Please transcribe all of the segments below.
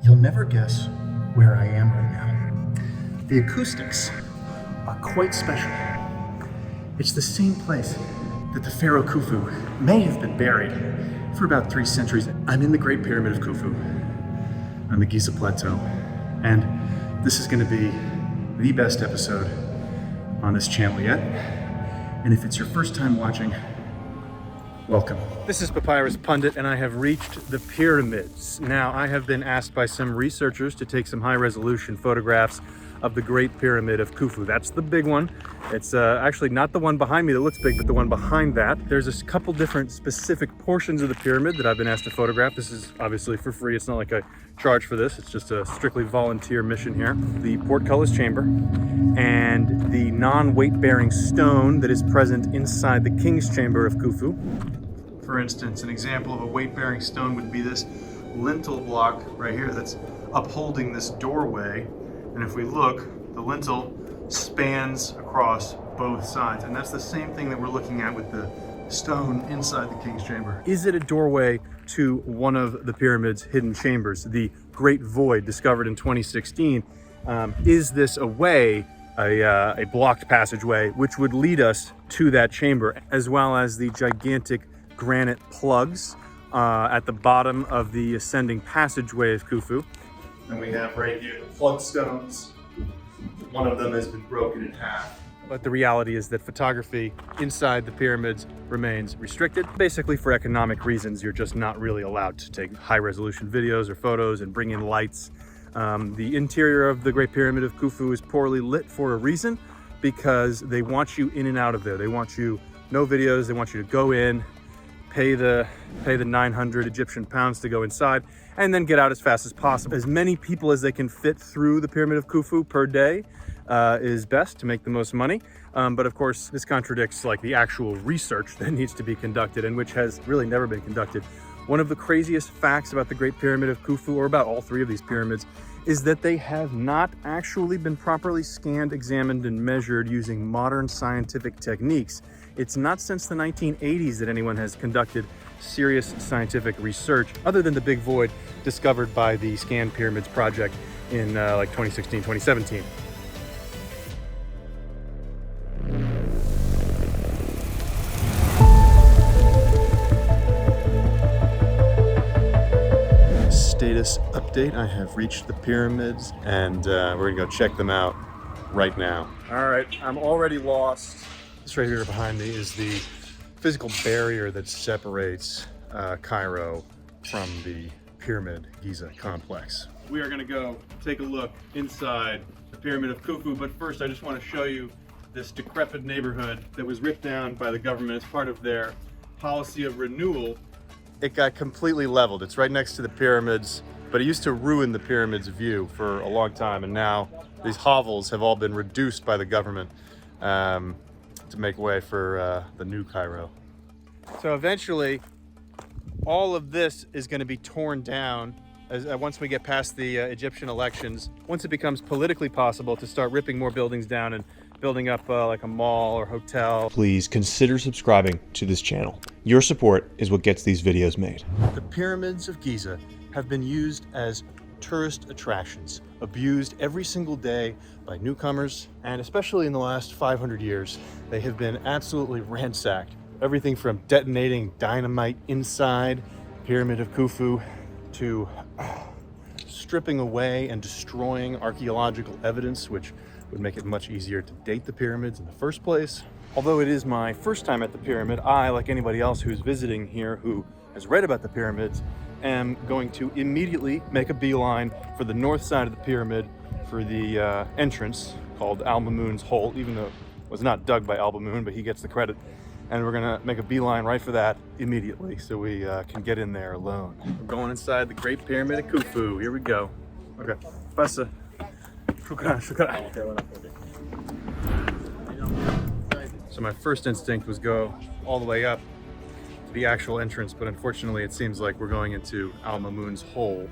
You'll never guess where I am right now. The acoustics are quite special. It's the same place that the pharaoh Khufu may have been buried for about 3 centuries. I'm in the Great Pyramid of Khufu on the Giza Plateau, and this is going to be the best episode on this channel yet. And if it's your first time watching, welcome. This is Papyrus Pundit, and I have reached the pyramids. Now, I have been asked by some researchers to take some high-resolution photographs of the Great Pyramid of Khufu. That's the big one. It's actually not the one behind me that looks big, but the one behind that. There's a couple different specific portions of the pyramid that I've been asked to photograph. This is obviously for free. It's not like I charge for this. It's just a strictly volunteer mission here. The Portcullis chamber and the non-weight-bearing stone that is present inside the King's Chamber of Khufu. For instance, an example of a weight-bearing stone would be this lintel block right here that's upholding this doorway. And if we look, the lintel spans across both sides. And that's the same thing that we're looking at with the stone inside the King's Chamber. Is it a doorway to one of the pyramid's hidden chambers, the Great Void, discovered in 2016? Is this a way, a blocked passageway, which would lead us to that chamber, as well as the gigantic granite plugs at the bottom of the ascending passageway of Khufu? And we have right here the plug stones. One of them has been broken in half. But the reality is that photography inside the pyramids remains restricted. Basically, for economic reasons, you're just not really allowed to take high-resolution videos or photos and bring in lights. The interior of the Great Pyramid of Khufu is poorly lit for a reason, because they want you in and out of there. They want you, no videos, they want you to go in, pay the 900 Egyptian pounds to go inside, and then get out as fast as possible. As many people as they can fit through the Pyramid of Khufu per day is best to make the most money. But of course, this contradicts like the actual research that needs to be conducted, and which has really never been conducted. One of the craziest facts about the Great Pyramid of Khufu, or about all 3 of these pyramids, is that they have not actually been properly scanned, examined, and measured using modern scientific techniques. It's not since the 1980s that anyone has conducted serious scientific research, other than the Big Void discovered by the Scan Pyramids project in like 2016, 2017. Status update, I have reached the pyramids, and we're gonna go check them out right now. All right, I'm already lost. This right here behind me is the physical barrier that separates Cairo from the Pyramid Giza complex. We are gonna go take a look inside the Pyramid of Khufu, but first I just want to show you this decrepit neighborhood that was ripped down by the government as part of their policy of renewal. It got completely leveled. It's right next to the pyramids, but it used to ruin the pyramid's view for a long time, and now these hovels have all been reduced by the government to make way for the new Cairo. So eventually, all of this is going to be torn down once we get past the Egyptian elections. Once it becomes politically possible to start ripping more buildings down and building up like a mall or hotel. Please consider subscribing to this channel. Your support is what gets these videos made. The pyramids of Giza have been used as tourist attractions, abused every single day by newcomers, and especially in the last 500 years, they have been absolutely ransacked. Everything from detonating dynamite inside the Pyramid of Khufu to stripping away and destroying archaeological evidence, which would make it much easier to date the pyramids in the first place. Although it is my first time at the pyramid, I, like anybody else who's visiting here who has read about the pyramids, am going to immediately make a beeline for the north side of the pyramid for the entrance called Al-Mamun's Hole, even though it was not dug by Al-Mamun, but he gets the credit. And we're gonna make a beeline right for that immediately so we can get in there alone. We're going inside the Great Pyramid of Khufu. Here we go. Okay, Passa. So my first instinct was go all the way up to the actual entrance, but unfortunately it seems like we're going into Al-Mamun's Hole,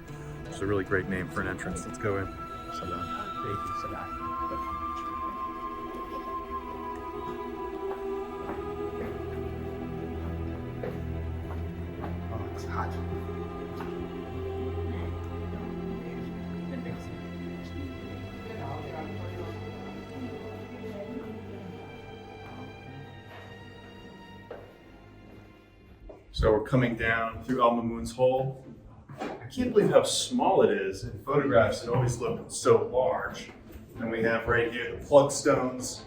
which is a really great name for an entrance. Let's go in. Oh, it's hot. So we're coming down through Al-Mamun's hole. I can't believe how small it is. In photographs, it always looked so large. And we have right here the plug stones.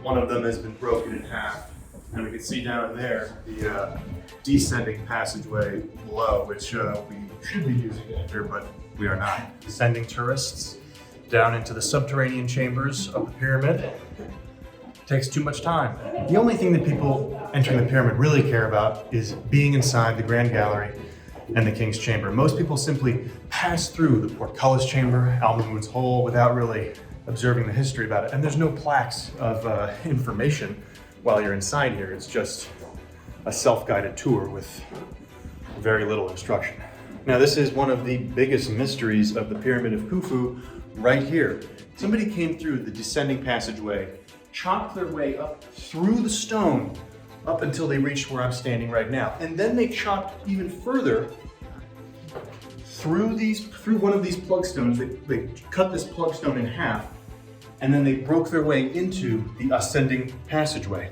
One of them has been broken in half. And we can see down there the descending passageway below, which we should be using to enter, but we are not. Sending tourists down into the subterranean chambers of the pyramid takes too much time. The only thing that people entering the pyramid really care about is being inside the Grand Gallery and the King's Chamber. Most people simply pass through the Portcullis chamber, Al-Mamun's hole, without really observing the history about it. And there's no plaques of information while you're inside here. It's just a self-guided tour with very little instruction. Now, this is one of the biggest mysteries of the Pyramid of Khufu right here. Somebody came through the descending passageway, chopped their way up through the stone up until they reached where I'm standing right now. And then they chopped even further through one of these plug stones. They cut this plug stone in half, and then they broke their way into the ascending passageway,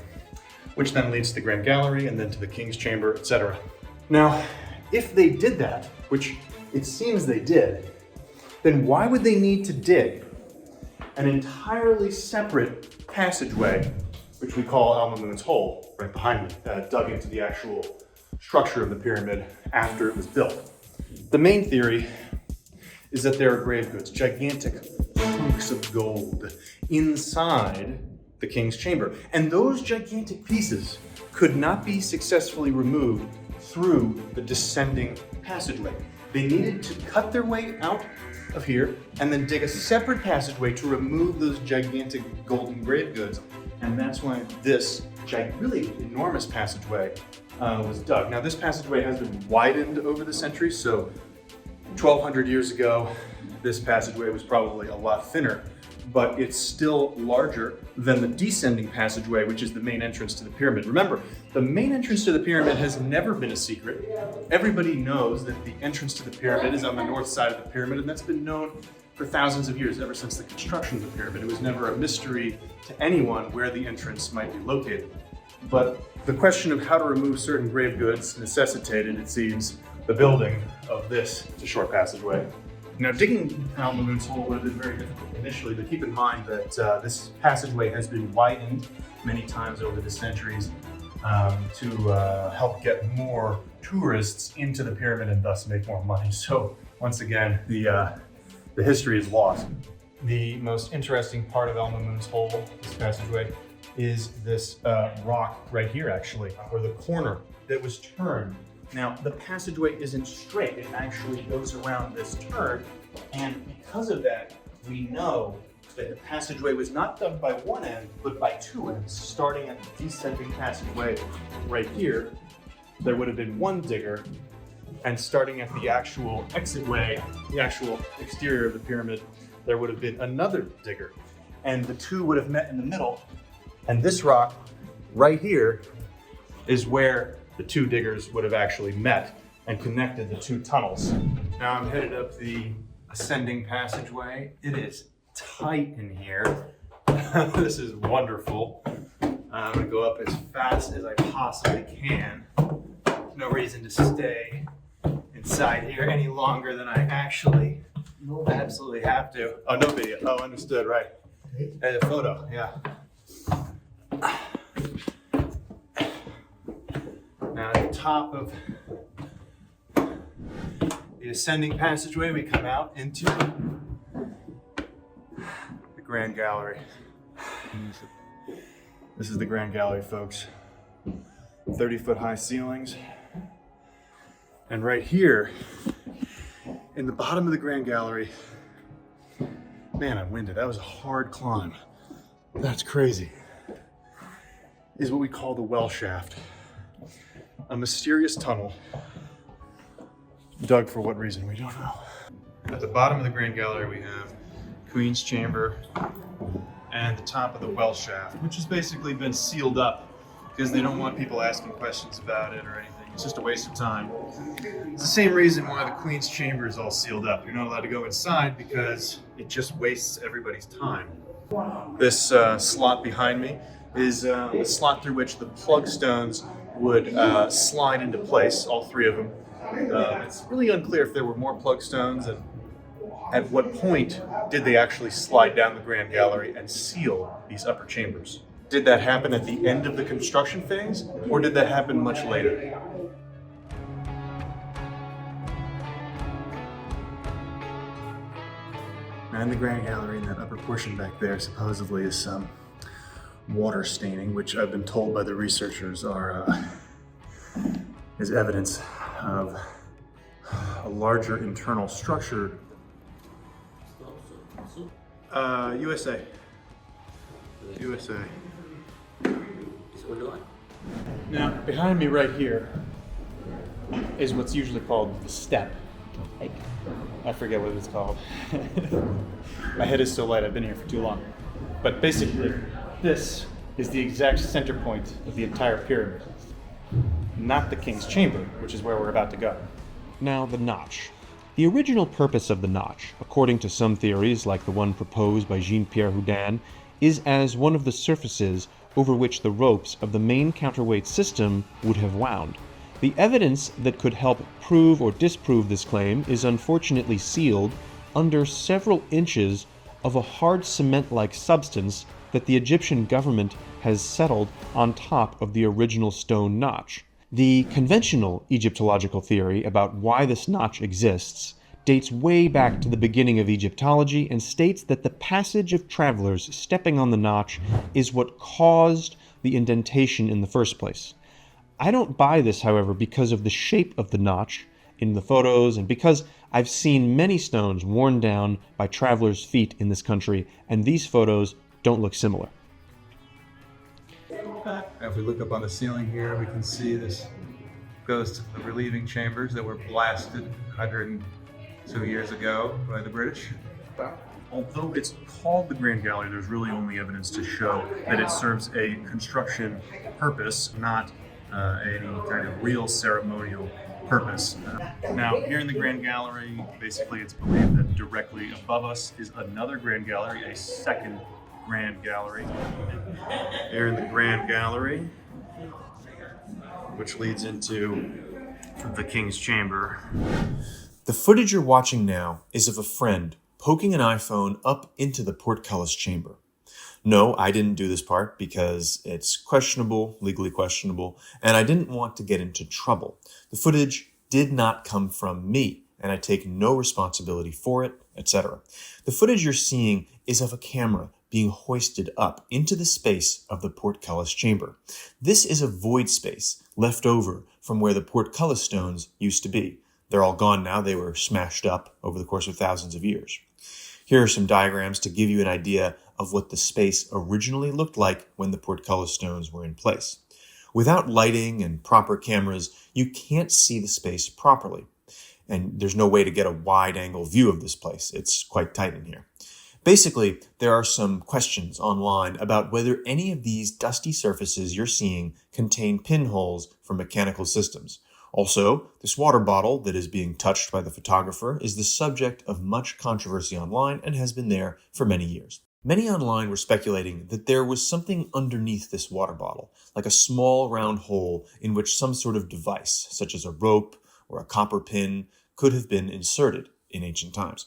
which then leads to the Grand Gallery and then to the King's Chamber, etc. Now, if they did that, which it seems they did, then why would they need to dig an entirely separate passageway, which we call Al-Mamun's hole, right behind me, dug into the actual structure of the pyramid after it was built? The main theory is that there are grave goods, gigantic hunks of gold inside the King's Chamber. And those gigantic pieces could not be successfully removed through the descending passageway. They needed to cut their way out of here and then dig a separate passageway to remove those gigantic golden grave goods. And that's why this really enormous passageway was dug. Now, this passageway has been widened over the centuries, so 1,200 years ago, this passageway was probably a lot thinner, but it's still larger than the descending passageway, which is the main entrance to the pyramid. Remember, the main entrance to the pyramid has never been a secret. Everybody knows that the entrance to the pyramid is on the north side of the pyramid, and that's been known for thousands of years, ever since the construction of the pyramid. It was never a mystery to anyone where the entrance might be located. But the question of how to remove certain grave goods necessitated, it seems, the building of this short passageway. Now, digging Al-Mamun's hole would have been very difficult initially, but keep in mind that this passageway has been widened many times over the centuries to help get more tourists into the pyramid and thus make more money. So once again, the history is lost. The most interesting part of Al-Mamun's hole, this passageway, is this rock right here, actually, or the corner that was turned. Now, the passageway isn't straight. It actually goes around this turn, and because of that, we know that the passageway was not dug by one end, but by two ends. Starting at the descending passageway right here, there would have been one digger, and starting at the actual exitway, the actual exterior of the pyramid, there would have been another digger. And the two would have met in the middle, and this rock right here is where the two diggers would have actually met and connected the two tunnels. Now I'm headed up the ascending passageway. It is tight in here. This is wonderful. I'm gonna go up as fast as I possibly can. There's no reason to stay inside here any longer than I actually absolutely have to. Oh, no video. Oh, understood, right. And a photo, yeah. Now at the top of the ascending passageway, we come out into the Grand Gallery. This is the Grand Gallery, folks. 30-foot high ceilings. And right here, in the bottom of the Grand Gallery, man, I'm winded. That was a hard climb. That's crazy. Is what we call the well shaft. A mysterious tunnel dug for what reason, we don't know. At the bottom of the Grand Gallery, we have Queen's Chamber and the top of the well shaft, which has basically been sealed up because they don't want people asking questions about it or anything. It's just a waste of time. It's the same reason why the Queen's Chamber is all sealed up. You're not allowed to go inside because it just wastes everybody's time. This slot behind me is the slot through which the plug stones would slide into place, all three of them. It's really unclear if there were more plug stones, and at what point did they actually slide down the Grand Gallery and seal these upper chambers? Did that happen at the end of the construction phase, or did that happen much later? Now in the Grand Gallery, in that upper portion back there, supposedly is some water staining, which I've been told by the researchers is evidence of a larger internal structure. USA. USA. Now, behind me right here is what's usually called the step. I forget what it's called. My head is still light, I've been here for too long. But basically, this is the exact center point of the entire pyramid. Not the King's Chamber, which is where we're about to go. Now, the notch. The original purpose of the notch, according to some theories like the one proposed by Jean-Pierre Houdin, is as one of the surfaces over which the ropes of the main counterweight system would have wound. The evidence that could help prove or disprove this claim is unfortunately sealed under several inches of a hard cement-like substance that the Egyptian government has settled on top of the original stone notch. The conventional Egyptological theory about why this notch exists dates way back to the beginning of Egyptology and states that the passage of travelers stepping on the notch is what caused the indentation in the first place. I don't buy this, however, because of the shape of the notch in the photos and because I've seen many stones worn down by travelers' feet in this country, and these photos don't look similar. If we look up on the ceiling here, we can see this goes to the relieving chambers that were blasted 102 years ago by the British. Although it's called the Grand Gallery, there's really only evidence to show that it serves a construction purpose, not any kind of real ceremonial purpose. Now, here in the Grand Gallery, basically it's believed that directly above us is another Grand Gallery, a second Grand Gallery. Here in the Grand Gallery, which leads into the King's Chamber. The footage you're watching now is of a friend poking an iPhone up into the Portcullis chamber. No, I didn't do this part because it's questionable, legally questionable, and I didn't want to get into trouble. The footage did not come from me, and I take no responsibility for it, etc. The footage you're seeing is of a camera being hoisted up into the space of the Portcullis chamber. This is a void space left over from where the Portcullis stones used to be. They're all gone now. They were smashed up over the course of thousands of years. Here are some diagrams to give you an idea of what the space originally looked like when the Portcullis stones were in place. Without lighting and proper cameras, you can't see the space properly. And there's no way to get a wide-angle view of this place. It's quite tight in here. Basically, there are some questions online about whether any of these dusty surfaces you're seeing contain pinholes for mechanical systems. Also, this water bottle that is being touched by the photographer is the subject of much controversy online and has been there for many years. Many online were speculating that there was something underneath this water bottle, like a small round hole in which some sort of device, such as a rope or a copper pin, could have been inserted in ancient times.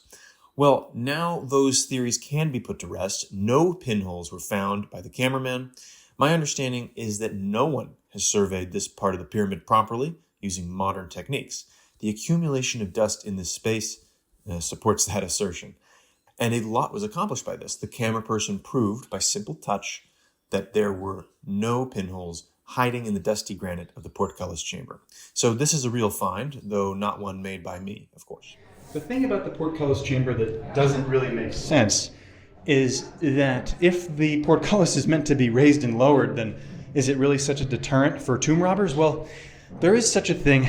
Well, now those theories can be put to rest. No pinholes were found by the cameraman. My understanding is that no one has surveyed this part of the pyramid properly using modern techniques. The accumulation of dust in this space supports that assertion. And a lot was accomplished by this. The camera person proved by simple touch that there were no pinholes hiding in the dusty granite of the Portcullis chamber. So this is a real find, though not one made by me, of course. The thing about the Portcullis chamber that doesn't really make sense is that if the portcullis is meant to be raised and lowered, then is it really such a deterrent for tomb robbers? Well, there is such a thing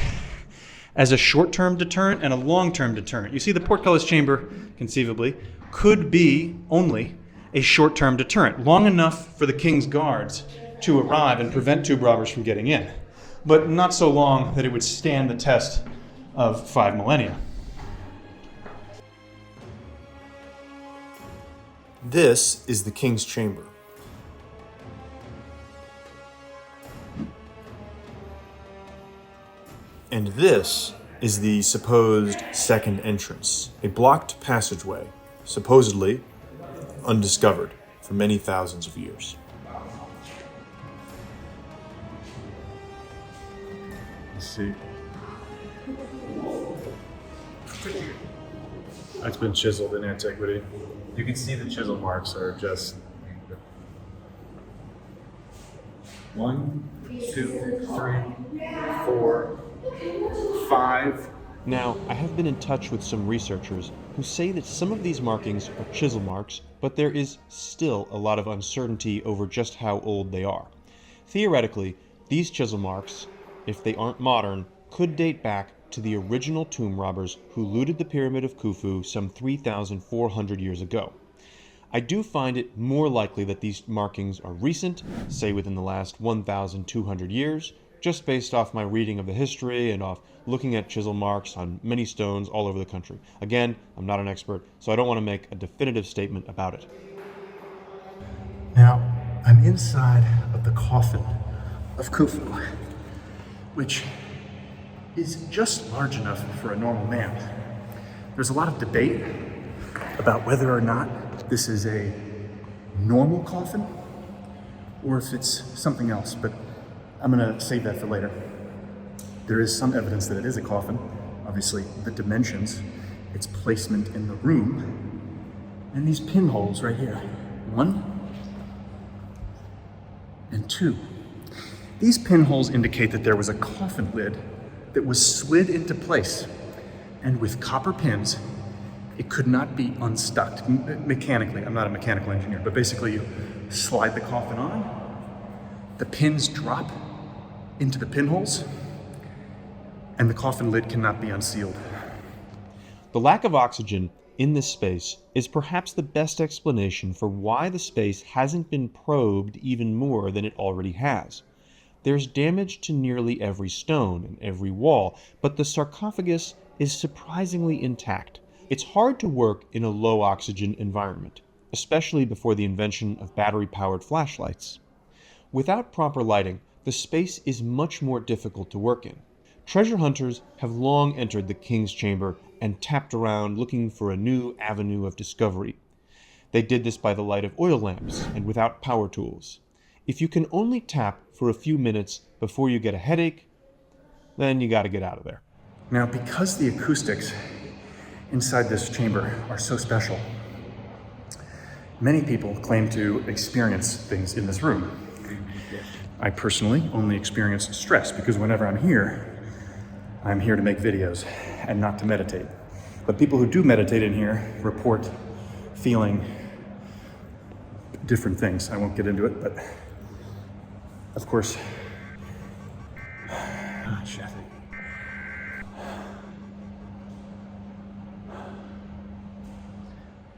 as a short-term deterrent and a long-term deterrent. You see, the portcullis chamber, conceivably, could be only a short-term deterrent, long enough for the king's guards to arrive and prevent tomb robbers from getting in, but not so long that it would stand the test of 5 millennia. This is the King's Chamber. This is the supposed second entrance, a blocked passageway, supposedly undiscovered for many thousands of years. Let's see. It's been chiseled in antiquity. You can see the chisel marks are just 1, 2, 3, 4, 5. Now, I have been in touch with some researchers who say that some of these markings are chisel marks, but there is still a lot of uncertainty over just how old they are. Theoretically, these chisel marks, if they aren't modern, could date back to the original tomb robbers who looted the Pyramid of Khufu some 3,400 years ago. I do find it more likely that these markings are recent, say within the last 1,200 years, just based off my reading of the history and off looking at chisel marks on many stones all over the country. Again, I'm not an expert, so I don't want to make a definitive statement about it. Now, I'm inside of the coffin of Khufu, which is just large enough for a normal man. There's a lot of debate about whether or not this is a normal coffin or if it's something else, but I'm gonna save that for later. There is some evidence that it is a coffin. Obviously, the dimensions, its placement in the room, and these pinholes right here. 1 and 2. These pinholes indicate that there was a coffin lid that was slid into place, and with copper pins, it could not be unstuck mechanically. I'm not a mechanical engineer, but basically you slide the coffin on, the pins drop into the pinholes, and the coffin lid cannot be unsealed. The lack of oxygen in this space is perhaps the best explanation for why the space hasn't been probed even more than it already has. There's damage to nearly every stone and every wall, but the sarcophagus is surprisingly intact. It's hard to work in a low oxygen environment, especially before the invention of battery-powered flashlights. Without proper lighting, the space is much more difficult to work in. Treasure hunters have long entered the King's Chamber and tapped around looking for a new avenue of discovery. They did this by the light of oil lamps and without power tools. If you can only tap for a few minutes before you get a headache, then you gotta get out of there. Now, because the acoustics inside this chamber are so special, many people claim to experience things in this room. I personally only experience stress because whenever I'm here to make videos and not to meditate. But people who do meditate in here report feeling different things. I won't get into it, but of course,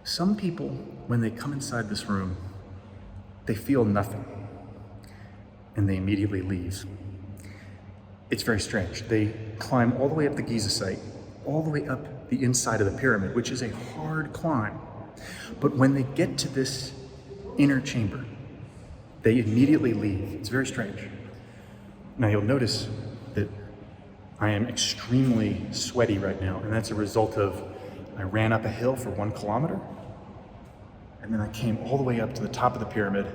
some people, when they come inside this room, they feel nothing and they immediately leave. It's very strange. They climb all the way up the Giza site, all the way up the inside of the pyramid, which is a hard climb. But when they get to this inner chamber, they immediately leave. It's very strange. Now you'll notice that I am extremely sweaty right now, and that's a result of I ran up a hill for 1 kilometer, and then I came all the way up to the top of the pyramid,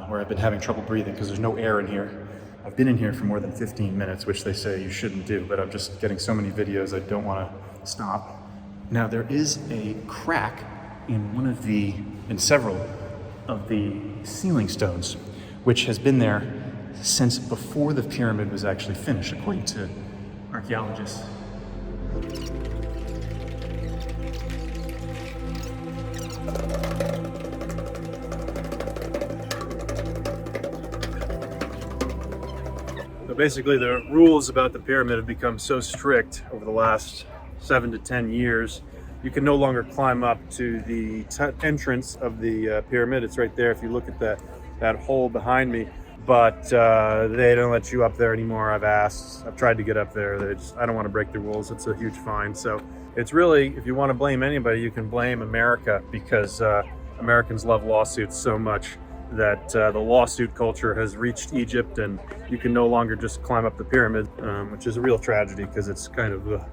where I've been having trouble breathing because there's no air in here. I've been in here for more than 15 minutes, which they say you shouldn't do, but I'm just getting so many videos I don't want to stop. Now there is a crack in several of the ceiling stones, which has been there since before the pyramid was actually finished, according to archaeologists. So basically the rules about the pyramid have become so strict over the last 7 to 10 years. You can no longer climb up to the entrance of the pyramid. It's right there if you look at that hole behind me. But they don't let you up there anymore. I've tried to get up there. I don't want to break the rules. It's a huge fine. So it's really, if you want to blame anybody, you can blame America, because Americans love lawsuits so much. that the lawsuit culture has reached Egypt and you can no longer just climb up the pyramid, which is a real tragedy because it's kind of the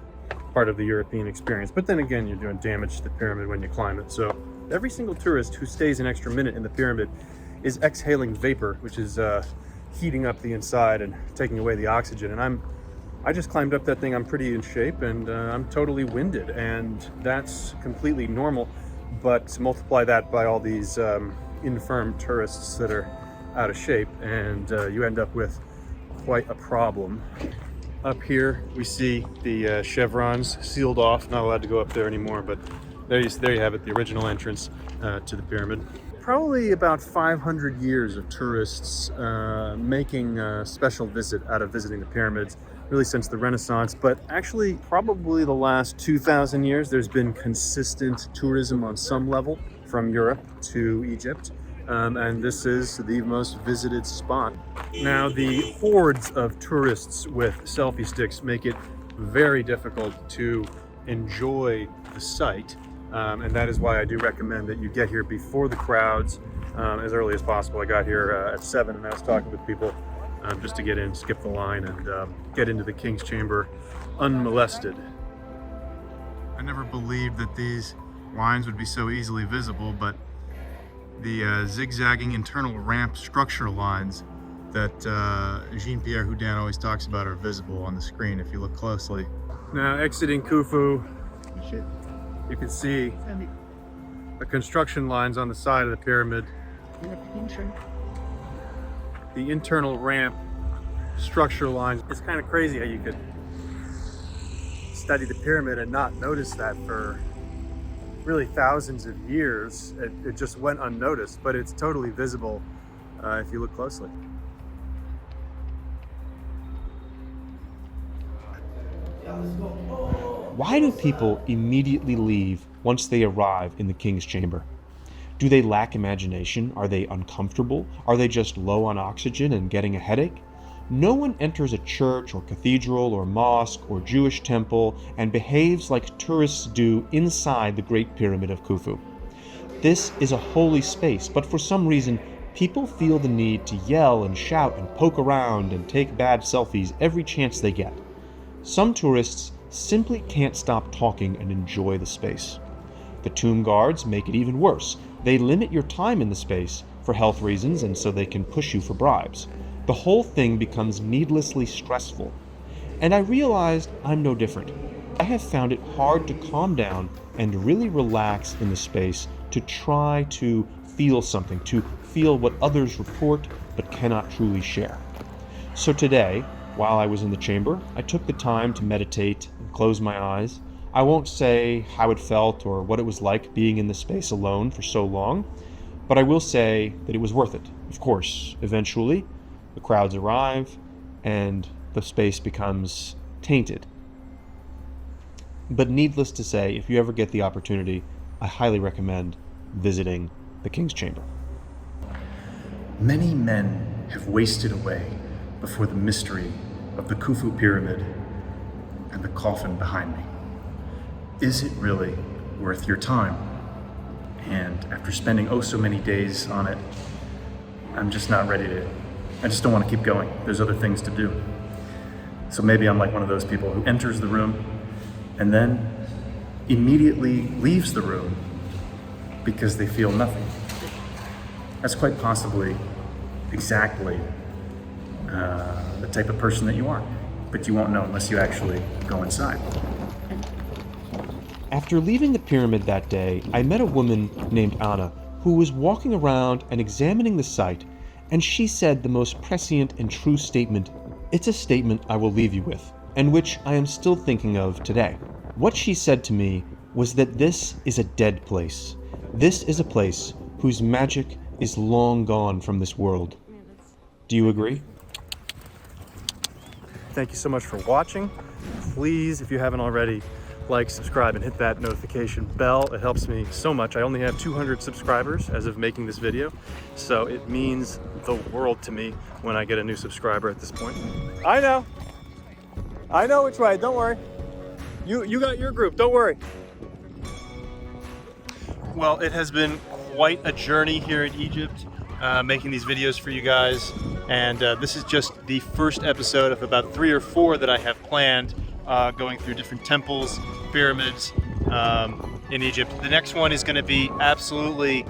part of the European experience. But then again, you're doing damage to the pyramid when you climb it. So every single tourist who stays an extra minute in the pyramid is exhaling vapor, which is heating up the inside and taking away the oxygen. And I just climbed up that thing. I'm pretty in shape and I'm totally winded, and that's completely normal. But multiply that by all these infirm tourists that are out of shape, and you end up with quite a problem. Up here we see the chevrons sealed off, not allowed to go up there anymore, but there you have it, the original entrance to the pyramid. Probably about 500 years of tourists making a special visit out of visiting the pyramids, really since the Renaissance, but actually probably the last 2,000 years there's been consistent tourism on some level from Europe to Egypt, and this is the most visited spot. Now, the hordes of tourists with selfie sticks make it very difficult to enjoy the site, and that is why I do recommend that you get here before the crowds, as early as possible. I got here at 7 and I was talking with people just to get in, skip the line, and get into the King's Chamber unmolested. I never believed that these lines would be so easily visible, but the zigzagging internal ramp structure lines that Jean-Pierre Houdin always talks about are visible on the screen if you look closely. Now, exiting Khufu, you can see the construction lines on the side of the pyramid. The internal ramp structure lines. It's kind of crazy how you could study the pyramid and not notice that for really thousands of years. It just went unnoticed, but it's totally visible if you look closely. Why do people immediately leave once they arrive in the King's Chamber? Do they lack imagination? Are they uncomfortable? Are they just low on oxygen and getting a headache? No one enters a church or cathedral or mosque or Jewish temple and behaves like tourists do inside the Great Pyramid of Khufu. This is a holy space, but for some reason, people feel the need to yell and shout and poke around and take bad selfies every chance they get. Some tourists simply can't stop talking and enjoy the space. The tomb guards make it even worse. They limit your time in the space for health reasons and so they can push you for bribes. The whole thing becomes needlessly stressful. And I realized I'm no different. I have found it hard to calm down and really relax in the space, to try to feel something, to feel what others report but cannot truly share. So today, while I was in the chamber, I took the time to meditate and close my eyes. I won't say how it felt or what it was like being in the space alone for so long, but I will say that it was worth it. Of course, eventually, the crowds arrive and the space becomes tainted. But needless to say, if you ever get the opportunity, I highly recommend visiting the King's Chamber. Many men have wasted away before the mystery of the Khufu pyramid and the coffin behind me. Is it really worth your time? And after spending oh so many days on it, I'm just not ready to. I just don't want to keep going. There's other things to do. So maybe I'm like one of those people who enters the room and then immediately leaves the room because they feel nothing. That's quite possibly exactly the type of person that you are, but you won't know unless you actually go inside. After leaving the pyramid that day, I met a woman named Anna who was walking around and examining the site, and she said the most prescient and true statement. It's a statement I will leave you with, and which I am still thinking of today. What she said to me was that this is a dead place. This is a place whose magic is long gone from this world. Do you agree? Thank you so much for watching. Please, if you haven't already, like, subscribe, and hit that notification bell. It helps me so much. I only have 200 subscribers as of making this video, so it means the world to me when I get a new subscriber at this point. I know which way, don't worry. You got your group, don't worry. Well, it has been quite a journey here in Egypt. making these videos for you guys, and this is just the first episode of about 3 or 4 that I have planned, going through different temples, pyramids in Egypt. The next one is going to be absolutely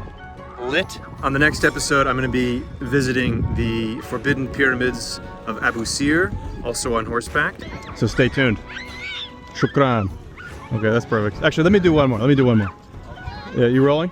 lit. On the next episode, I'm going to be visiting the forbidden pyramids of Abu Sir, also on horseback. So stay tuned. Shukran. Okay, that's perfect. Actually, let me do one more. Yeah, you rolling?